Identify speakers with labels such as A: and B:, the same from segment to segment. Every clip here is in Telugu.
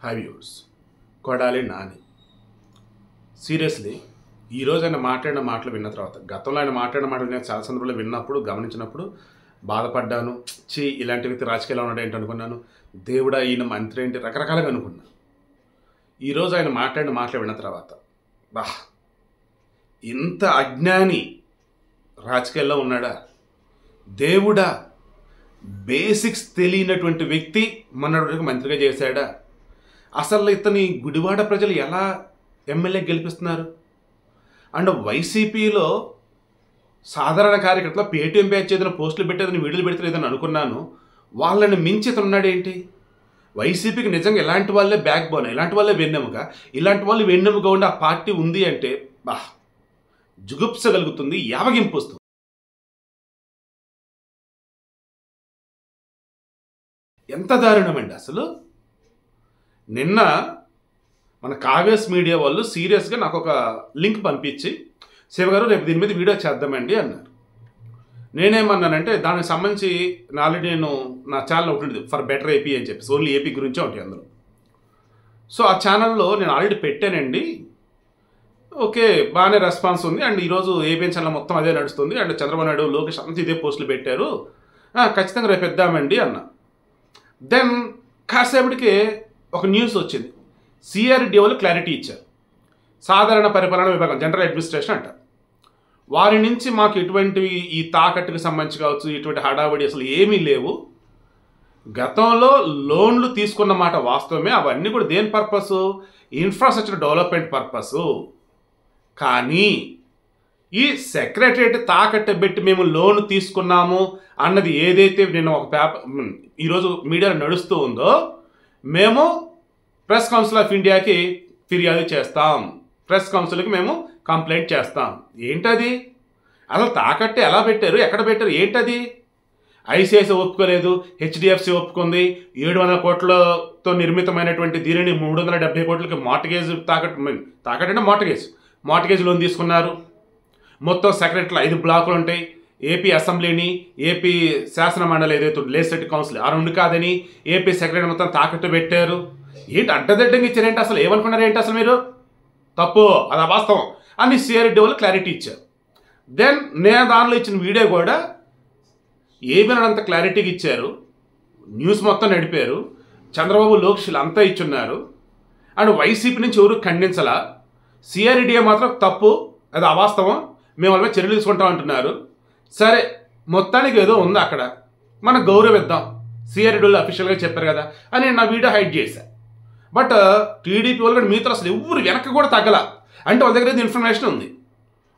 A: High viewers, Kodali Nani seriously ఈరోజు ఆయన మాట్లాడిన మాటలు విన్న తర్వాత, గతంలో ఆయన మాట్లాడిన మాటలు నేను చాలా సందర్భంలో విన్నప్పుడు గమనించినప్పుడు బాధపడ్డాను. ఇలాంటి వ్యక్తి రాజకీయాల్లో ఉన్నాడు ఏంటి అనుకున్నాను. దేవుడా, ఈయన మంత్రి ఏంటి, రకరకాలుగా అనుకున్నాను. ఈరోజు ఆయన మాట్లాడిన మాటలు విన్న తర్వాత ఇంత అజ్ఞాని రాజకీయాల్లో ఉన్నాడా? దేవుడా, బేసిక్స్ తెలియనటువంటి వ్యక్తి మన మంత్రిగా చేశాడా? అసలు ఇతని గుడివాడ ప్రజలు ఎలా ఎమ్మెల్యే గెలిపిస్తున్నారు? అండ్ వైసీపీలో సాధారణ కార్యకర్తలు పేటీఎం బ్యాచ్ ఏదైనా పోస్టులు పెట్టేదని వీడియోలు పెడితే ఏదైనా అనుకున్నాను. వాళ్ళని మించి ఇతను ఉన్నాడేంటి? వైసీపీకి నిజంగా ఇలాంటి వాళ్ళే బ్యాక్ బోన్, ఇలాంటి వాళ్ళే వెన్నెముక, ఇలాంటి వాళ్ళు వెన్నెముక ఉండి ఆ పార్టీ ఉంది అంటే జుగుప్స కలుగుతుంది, యావగింపు వస్తుంది. ఎంత దారుణమండి అసలు. నిన్న మన కావ్యస్ మీడియా వాళ్ళు సీరియస్గా నాకు ఒక లింక్ పంపించి, శివ గారు రేపు దీని మీద వీడియో చేద్దామండి అన్నారు. నేనేమన్నానంటే దానికి సంబంధించి ఆల్రెడీ నేను నా ఛానల్ ఒకటి ఉంది, ఫర్ బెటర్ ఏపీ అని చెప్పేసి, ఓన్లీ ఏపీ గురించే ఉంటాయి అందులో. సో ఆ ఛానల్లో నేను ఆల్రెడీ పెట్టానండి. ఓకే, బాగానే రెస్పాన్స్ ఉంది. అండ్ ఈరోజు ఏపీ ఛానల్ మొత్తం అదే నడుస్తుంది. అండ్ చంద్రబాబు నాయుడు, లోకేష్ అంతా ఇదే పోస్టులు పెట్టారు, ఖచ్చితంగా రేపు ఇద్దామండి అన్న. దెన్ కాసేపటికి ఒక న్యూస్ వచ్చింది. సిఆర్డీ వాళ్ళు క్లారిటీ ఇచ్చారు. సాధారణ పరిపాలన విభాగం, జనరల్ అడ్మినిస్ట్రేషన్ అంటారు, వారి నుంచి మాకు ఎటువంటివి ఈ తాకట్టుకు సంబంధించి కావచ్చు, ఇటువంటి హడావడి అసలు ఏమీ లేవు. గతంలో లోన్లు తీసుకున్న మాట వాస్తవమే. అవన్నీ కూడా దేని పర్పసు? Infrastructure development purpose. కానీ ఈ సెక్రటరియట్ తాకట్టు పెట్టి మేము లోన్ తీసుకున్నాము అన్నది ఏదైతే నేను ఒక పేపర్ ఈరోజు మీడియాలో నడుస్తూ ఉందో, మేము ప్రెస్ కౌన్సిల్ ఆఫ్ ఇండియాకి ఫిర్యాదు చేస్తాం, ప్రెస్ కౌన్సిల్కి మేము కంప్లైంట్ చేస్తాం. ఏంటది? అసలు తాకట్టు ఎలా పెట్టారు, ఎక్కడ పెట్టారు, ఏంటది? ఐసిఐసిఐ ఒప్పుకోలేదు, హెచ్డిఎఫ్సి ఒప్పుకుంది. 700 కోట్లతో నిర్మితమైనటువంటి దీనిని 370 కోట్లకి మార్టిగేజ్ తాకట్టు అంటే మార్టిగేజ్ లోన్ తీసుకున్నారు. మొత్తం సెక్రటరీలో 5 బ్లాకులు ఉంటాయి. ఏపీ అసెంబ్లీని, ఏపీ శాసన మండలి ఏదైతే లెజిస్లేటివ్ కౌన్సిల్ ఆ 2 కాదని ఏపీ సెక్రటరీ మొత్తం తాకట్టు పెట్టారు. ఏంటి అడ్డదిడ్డంగా ఇచ్చారేంటి? అసలు ఏమనుకున్నారు ఏంటి? అసలు మీరు తప్పు, అది అవాస్తవం అని సిఆర్డీ వాళ్ళు క్లారిటీ ఇచ్చారు. దెన్ నేను దానిలో ఇచ్చిన వీడియో కూడా ఏమైనా క్లారిటీగా ఇచ్చారు. న్యూస్ మొత్తం నడిపారు. చంద్రబాబు, లోకేష్ అంతా ఇచ్చున్నారు. అండ్ వైసీపీ నుంచి ఎవరు ఖండించలా. సిఆర్డీ మాత్రం తప్పు, అది అవాస్తవం, మేము వాళ్ళ మీద చర్యలు తీసుకుంటాం అంటున్నారు. సరే, మొత్తానికి ఏదో ఉంది అక్కడ, మనం గౌరవిద్దాం, సిఆర్డీ వాళ్ళు అఫీషియల్గా చెప్పారు కదా అని నా వీడియో హైడ్ చేశాను. బట్ టీడీపీ వాళ్ళు కూడా మీతో అసలు ఎవరు వెనక్కి కూడా తగ్గల. అంటే వాళ్ళ దగ్గర ఇన్ఫర్మేషన్ ఉంది.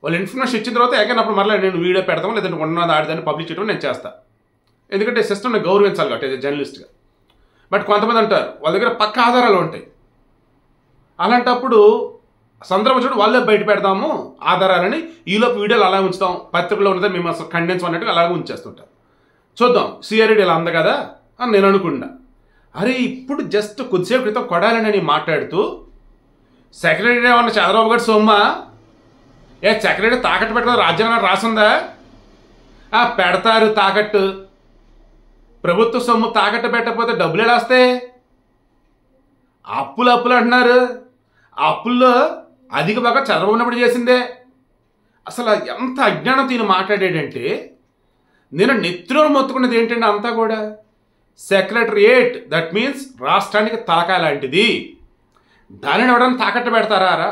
A: వాళ్ళు ఇన్ఫర్మేషన్ ఇచ్చిన తర్వాత ఎగనప్పుడు మరలా నేను వీడియో పెడతాము, లేదంటే ఉన్నది ఆడదాన్ని పబ్లిష్ చేయడం నేను చేస్తాను. ఎందుకంటే సిస్టమ్ని గౌరవించాలి కాబట్టి జర్నలిస్ట్గా. బట్ కొంతమంది అంటారు వాళ్ళ దగ్గర పక్క ఆధారాలు ఉంటాయి. అలాంటప్పుడు సందర్భం చూడు, వాళ్ళే బయట పెడదాము ఆధారాలని, ఈలోపు వీడియోలు అలా ఉంచుతాం, పత్రికలో ఉన్నదే మేము అసలు ఖండించమన్నట్టుగా అలాగే ఉంచేస్తుంటాం. చూద్దాం, సిఆర్డీ ఇలా అంద కదా అని నేను అనుకున్నా. అరే, ఇప్పుడు జస్ట్ కొద్దిసేపు క్రితం కొడాలని మాట్లాడుతూ సెక్రటరీ ఏమన్నా చంద్రబాబు గారు సొమ్మా, సెక్రటరీ తాకట్టు పెట్టడం రాజ్యాంగంలో రాసిందా? పెడతారు తాకట్టు. ప్రభుత్వ సొమ్ము తాకట్టు పెట్టకపోతే డబ్బులు ఎలా వస్తాయి? అప్పులు అంటున్నారు. ఆ అప్పుల్లో అధిక బాగా చంద్రబాబు ఉన్నప్పుడు చేసిందే. అసలు ఎంత అజ్ఞానం ఈయన మాట్లాడేటంటే, నేను నెత్తిలో మొత్తుకున్నది ఏంటంటే అంతా కూడా సెక్రటరియేట్, దట్ మీన్స్ రాష్ట్రానికి తలకాయ లాంటిది. దానిని ఎవడన్నా తాకట్టు పెడతారా?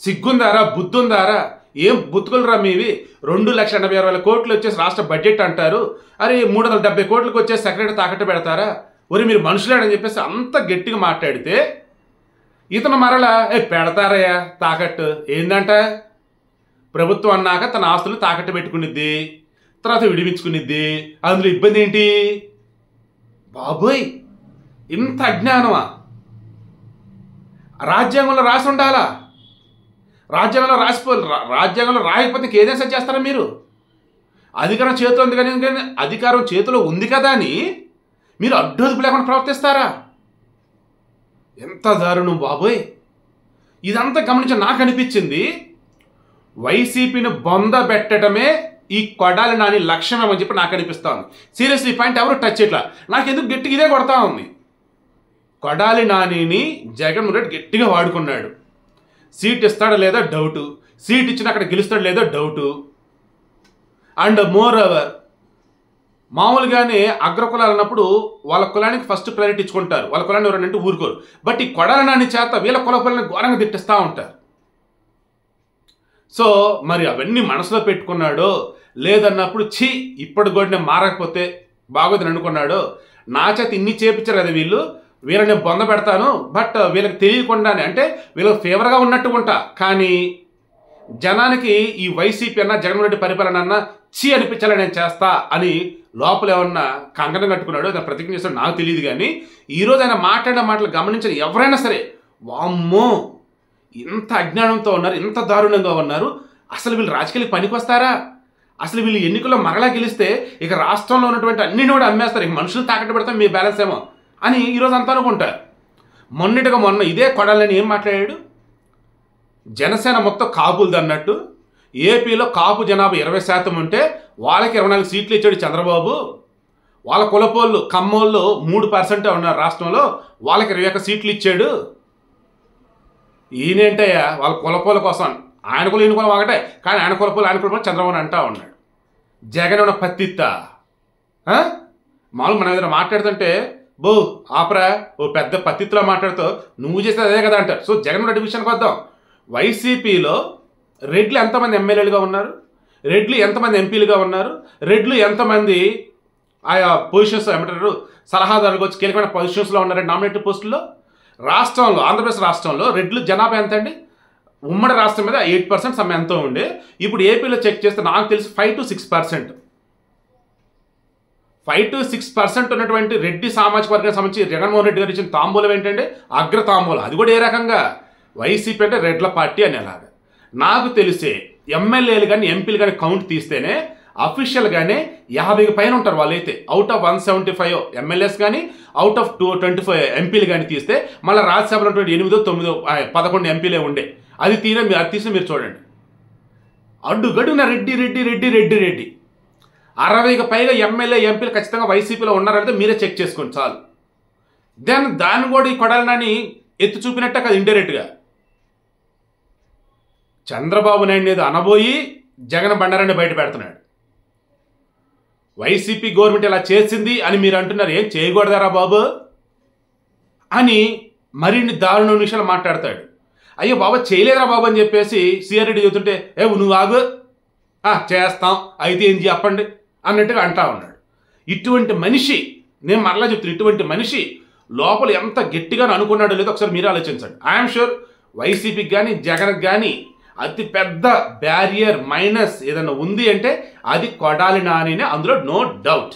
A: సిగ్గుందారా, బుద్ధుందారా? ఏం బుద్ధుకులరా మీవి? 2,86,000 కోట్లు వచ్చేసి రాష్ట్ర బడ్జెట్ అంటారు. అరే, 370 కోట్లకు వచ్చేసి సెక్రటరీ తాకట్టు పెడతారా? ఒరి మీరు మనుషులేడని చెప్పేసి అంత గట్టిగా మాట్లాడితే, ఇతను మరలా పెడతారయ్యా తాకట్టు. ఏందంట, ప్రభుత్వం అన్నాక తన ఆస్తులు తాకట్టు పెట్టుకునిద్ది, తర్వాత విడిపించుకునిద్ది, అందులో ఇబ్బంది ఏంటి? బాబోయ్, ఇంత అజ్ఞానమా? రాజ్యాంగంలో రాసి ఉండాలా? రాజ్యాంగంలో రాయకపోతే ఏదైనా చేస్తారా మీరు? అధికారం చేతిలో ఉంది కానీ అధికారం చేతిలో ఉంది కదా అని మీరు అడ్డొదుపు లేకుండా ప్రవర్తిస్తారా? ఎంత దారుణం బాబోయ్. ఇదంతా గమనించి నాకు అనిపించింది, వైసీపీని బొంద పెట్టడమే ఈ కొడాలి నాని లక్ష్యం అని చెప్పి నాకు అనిపిస్తోంది. సీరియస్లీ ఈ పాయింట్ ఎవరు టచ్ చేయట్లా. నాకు ఎందుకు గట్టిగా ఇదే కొడతా ఉంది. కొడాలి నానిని జగన్మోహన్ రెడ్డి గట్టిగా వాడుకున్నాడు. సీట్ ఇస్తాడో లేదో డౌటు, సీట్ ఇచ్చిన అక్కడ గెలుస్తాడో లేదో డౌటు. అండ్ మోర్ ఓవర్ మామూలుగానే అగ్రకులాలు అన్నప్పుడు వాళ్ళ కులానికి ఫస్ట్ ప్రయారిటీ ఇచ్చుకుంటారు, వాళ్ళ కులాన్ని ఎవరంటే ఊరుకోరు. బట్ ఈ కొడాలి నాని చేత వీళ్ళ కులాన్ని ఘోరంగా తిట్టిస్తూ ఉంటారు. సో మరి అవన్నీ మనసులో పెట్టుకున్నాడో లేదన్నప్పుడు ఇప్పుడు కూడా నేను మారకపోతే బాగోదని అనుకున్నాడో. నా చేత ఇన్ని చేపించారు కదా వీళ్ళని నేను బొంద పెడతాను, బట్ వీళ్ళకి తెలియకుండానే, అంటే వీళ్ళకి ఫేవర్గా ఉన్నట్టు ఉంటా, కానీ జనానికి ఈ వైసీపీ అన్నా జగన్మోహన్ రెడ్డి పరిపాలన అన్నా అనిపించాలని నేను చేస్తా అని లోపల ఏమన్నా కంకణం కట్టుకున్నాడో ఆయన ప్రతిజ్ఞ చేస్తాడు నాకు తెలియదు. కానీ ఈరోజు ఆయన మాట్లాడిన మాటలు గమనించిన ఎవరైనా సరే వామ్మో ఇంత అజ్ఞానంతో ఉన్నారు, ఇంత దారుణంగా ఉన్నారు, అసలు వీళ్ళు రాజకీయాలకు పనికొస్తారా, అసలు వీళ్ళు ఎన్నికల్లో మరలా గెలిస్తే ఇక రాష్ట్రంలో ఉన్నటువంటి అన్నిని కూడా అమ్మేస్తారు, ఇక మనుషులు తాకట్టు పెడతాం మీ బ్యాలెన్స్ ఏమో అని ఈరోజు అంతా అనుకుంటారు. మొన్న ఇదే కొడాలని ఏం మాట్లాడాడు, జనసేన మొత్తం కాపులది అన్నట్టు ఏపీలో కాపు జనాభా 20% ఉంటే వాళ్ళకి 24 సీట్లు ఇచ్చాడు చంద్రబాబు. వాళ్ళ కులపోళ్ళు కమ్మోళ్ళు 3% ఉన్నారు రాష్ట్రంలో, వాళ్ళకి 21 సీట్లు ఇచ్చాడు. ఈయనేంటయ్యా వాళ్ళ కులపోల కోసం, ఆయన కులం ఈయన కులం ఒకటే, కానీ ఆయన కులపోలు చంద్రబాబు అంటా ఉన్నాడు. జగన్ ఉన్న పత్తిత్తా మామూలు మనం ఏదైనా మాట్లాడుతుంటే ఆపరా ఓ పెద్ద పత్తిత్తులో మాట్లాడుతూ నువ్వు చేసేది అదే కదా అంటారు. సో జగన్ రెడ్డి విషయానికి వద్దాం. వైసీపీలో రెడ్లు ఎంతమంది ఎమ్మెల్యేలుగా ఉన్నారు, రెడ్లు ఎంతమంది ఎంపీలుగా ఉన్నారు, రెడ్లు ఎంతమంది ఆయా పొజిషన్స్ ఏమంటారు సలహాదారులకు వచ్చి కీలకమైన పొజిషన్స్లో ఉన్నారండి నామినేటెడ్ పోస్టుల్లో. రాష్ట్రంలో ఆంధ్రప్రదేశ్ రాష్ట్రంలో రెడ్లు జనాభా ఎంత అండి, ఉమ్మడి రాష్ట్రం మీద 8% సమ్మె ఎంతో ఉండే, ఇప్పుడు ఏపీలో చెక్ చేస్తే నాకు తెలిసి 5 to 6%. 5 to 6% ఉన్నటువంటి రెడ్డి సామాజిక వర్గానికి సంబంధించి జగన్మోహన్ రెడ్డి గారు ఇచ్చిన తాంబూలం ఏంటంటే అగ్ర తాంబూలం. అది కూడా ఏ రకంగా, వైసీపీ అంటే రెడ్ల పార్టీ అనేలాగా. నాకు తెలిసే ఎమ్మెల్యేలు కానీ ఎంపీలు కానీ కౌంట్ తీస్తేనే అఫీషియల్గానే 50 పైన ఉంటారు వాళ్ళైతే. అవుట్ ఆఫ్ 175 ఎమ్మెల్యేస్ కానీ అవుట్ ఆఫ్ 225 ఎంపీలు కానీ తీస్తే మళ్ళీ రాజ్యసభలో 8, 9, 11 ఎంపీలే ఉండే. అది తీసి మీరు చూడండి, అడ్డుగడున రెడ్డి రెడ్డి రెడ్డి రెడ్డి రెడ్డి 60కి పైగా ఎమ్మెల్యే ఎంపీలు ఖచ్చితంగా వైసీపీలో ఉన్నారంటే మీరే చెక్ చేసుకోండి చాలు. దాన్ని కూడా ఈ కొడాలని ఎత్తి చూపినట్టే కదా ఇండైరెక్ట్గా. చంద్రబాబు నాయుడు ఏదో అనబోయి జగన్ బండారాన్ని బయట పెడుతున్నాడు. వైసీపీ గవర్నమెంట్ ఇలా చేసింది అని మీరు అంటున్నారు, ఏం చేయకూడదారా బాబు అని మరిన్ని దారుణ విషయాలు మాట్లాడతాడు. అయ్యో బాబా చేయలేదురా బాబు అని చెప్పేసి సిఆర్ రెడ్డి చెబుతుంటే నువ్వు ఆగు చేస్తాం అయితే ఏం చెప్పండి అన్నట్టుగా అంటా ఉన్నాడు. ఇటువంటి మనిషి, నేను మరలా చెప్తాను, ఇటువంటి మనిషి లోపల ఎంత గట్టిగా అనుకున్నాడో లేదో ఒకసారి మీరు ఆలోచించండి. ఐఎమ్ షూర్ వైసీపీకి కానీ జగన్కి కానీ అతి పెద్ద బ్యారియర్ మైనస్ ఏదైనా ఉంది అంటే అది కొడాలి నాని, అందులో నో డౌట్.